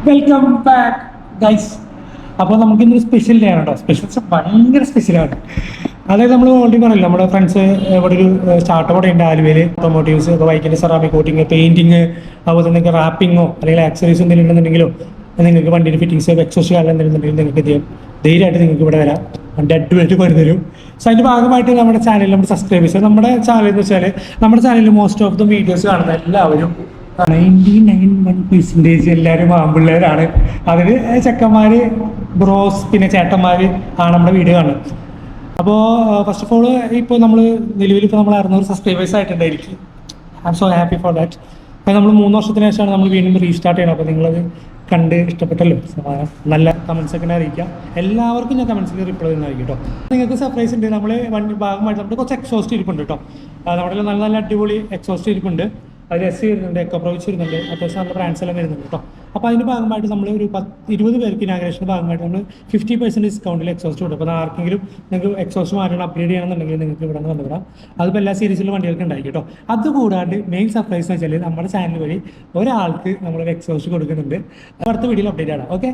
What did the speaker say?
Welcome back guys. അപ്പോൾ നമുക്ക് ഇന്നൊരു സ്പെഷ്യൽ ഡേ ആണ് കേട്ടോ. സ്പെഷ്യൽ ഭയങ്കര സ്പെഷ്യലാണ്. അതായത് നമ്മൾ ഓൾറെഡി പറയില്ല, നമ്മുടെ ഫ്രണ്ട്സ് ഇവിടെ ഒരു സ്റ്റാർട്ടപ്പ് ഉണ്ട് ആലുവയിൽ. ഓട്ടോമോട്ടീവ്സ്, ഇപ്പോൾ ബൈക്കിൻ്റെ സെറാമിക് കോട്ടിങ്, പെയിന്റിങ്, അതുപോലെ തന്നെ നിങ്ങൾക്ക് റാപ്പിങ്ങോ അല്ലെങ്കിൽ ആക്സറീസ് എന്തെങ്കിലും ഉണ്ടെന്നുണ്ടെങ്കിലോ, നിങ്ങൾക്ക് വണ്ടിയുടെ ഫിറ്റിങ്സ് എക്സോസ്റ്റ് കാലം എന്തെങ്കിലും നിങ്ങൾക്ക് ചെയ്യാം. ധൈര്യമായിട്ട് നിങ്ങൾക്ക് ഇവിടെ വരാം. വണ്ടി അടിപൊളിയായിട്ട് പറഞ്ഞു തരും. സോ അതിൻ്റെ ഭാഗമായിട്ട് നമ്മുടെ ചാനലിൽ നമ്മുടെ സബ്സ്ക്രൈബേഴ്സ്, നമ്മുടെ ചാനൽ എന്ന് വെച്ചാൽ നമ്മുടെ ചാനലിൽ മോസ്റ്റ് ഓഫ് ദ വീഡിയോസ് കാണുന്ന എല്ലാവരും 99% എല്ലാവരും ആൺപിള്ളേരാണ്. അതിൽ ചെക്കന്മാർ, ബ്രോസ്, പിന്നെ ചേട്ടന്മാർ ആണ് നമ്മുടെ വീഡിയോ കാണുന്നത്. അപ്പോൾ ഫസ്റ്റ് ഓഫ് ഓൾ ഇപ്പോൾ നമ്മൾ നിലവിൽ ഇപ്പോൾ നമ്മൾ 600 സബ്സ്ക്രൈബേഴ്സ് ആയിട്ടുണ്ടായിരിക്കും. I am so happy for that. അപ്പോൾ നമ്മൾ 3 വർഷത്തിന് ശേഷമാണ് നമ്മൾ വീണ്ടും റീസ്റ്റാർട്ട് ചെയ്യണം. അപ്പോൾ നിങ്ങളത് കണ്ട് ഇഷ്ടപ്പെട്ടല്ലോ, നല്ല കമൻസ് ഒക്കെ അറിയിക്കാം. എല്ലാവർക്കും ഞാൻ കമൻസിൽ റിപ്ലൈ ചെയ്യുന്നതായിരിക്കും കേട്ടോ. നിങ്ങൾക്ക് സർപ്രൈസ് ഉണ്ട്. നമ്മൾ വണ്ടി ഭാഗമായിട്ട് നമ്മുടെ കുറച്ച് എക്സോസ്റ്റ് ഇരിപ്പുണ്ട് കേട്ടോ. നമ്മുടെ നല്ല നല്ല അടിപൊളി എക്സോസ്റ്റ് ഇരിപ്പുണ്ട്. അതിൽ എസ് വരുന്നുണ്ട്, എക്കോപ്രോച്ച് വരുന്നുണ്ട്, അത്യാവശ്യം നല്ല ബ്രാൻഡ്സ് എല്ലാം വരുന്നുണ്ട് കേട്ടോ. അപ്പോൾ അതിൻ്റെ ഭാഗമായിട്ട് നമ്മൾ ഒരു 20 പേർക്ക് ഇനാഗ്രേഷൻ്റെ ഭാഗമായിട്ട് നമ്മൾ 50% ഡിസ്കൗണ്ടിൽ എക്സോസ്റ്റ് കൊടുക്കും. അപ്പോൾ ആർക്കെങ്കിലും നിങ്ങൾക്ക് എക്സോസ്റ്റ് മാറ്റണം, അപ്ഗ്രേഡ് ചെയ്യണമെന്നുണ്ടെങ്കിൽ നിങ്ങൾക്ക് ഇവിടെ നിന്ന് വന്നുവിടാം. അതിപ്പോൾ എല്ലാ സീരീസിലുള്ള വണ്ടികൾക്ക് ഉണ്ടായിരിക്കും കേട്ടോ. അതുകൂടാണ്ട് മെയിൻ സർപ്രൈസ് എന്ന് വെച്ചാൽ നമ്മുടെ ചാനൽ വഴി ഒരാൾക്ക് നമ്മളൊരു എക്സോസ്റ്റ് കൊടുക്കുന്നുണ്ട്. അടുത്ത വീഡിയോയിൽ അപ്ഡേറ്റ് ആണ്. ഓക്കെ.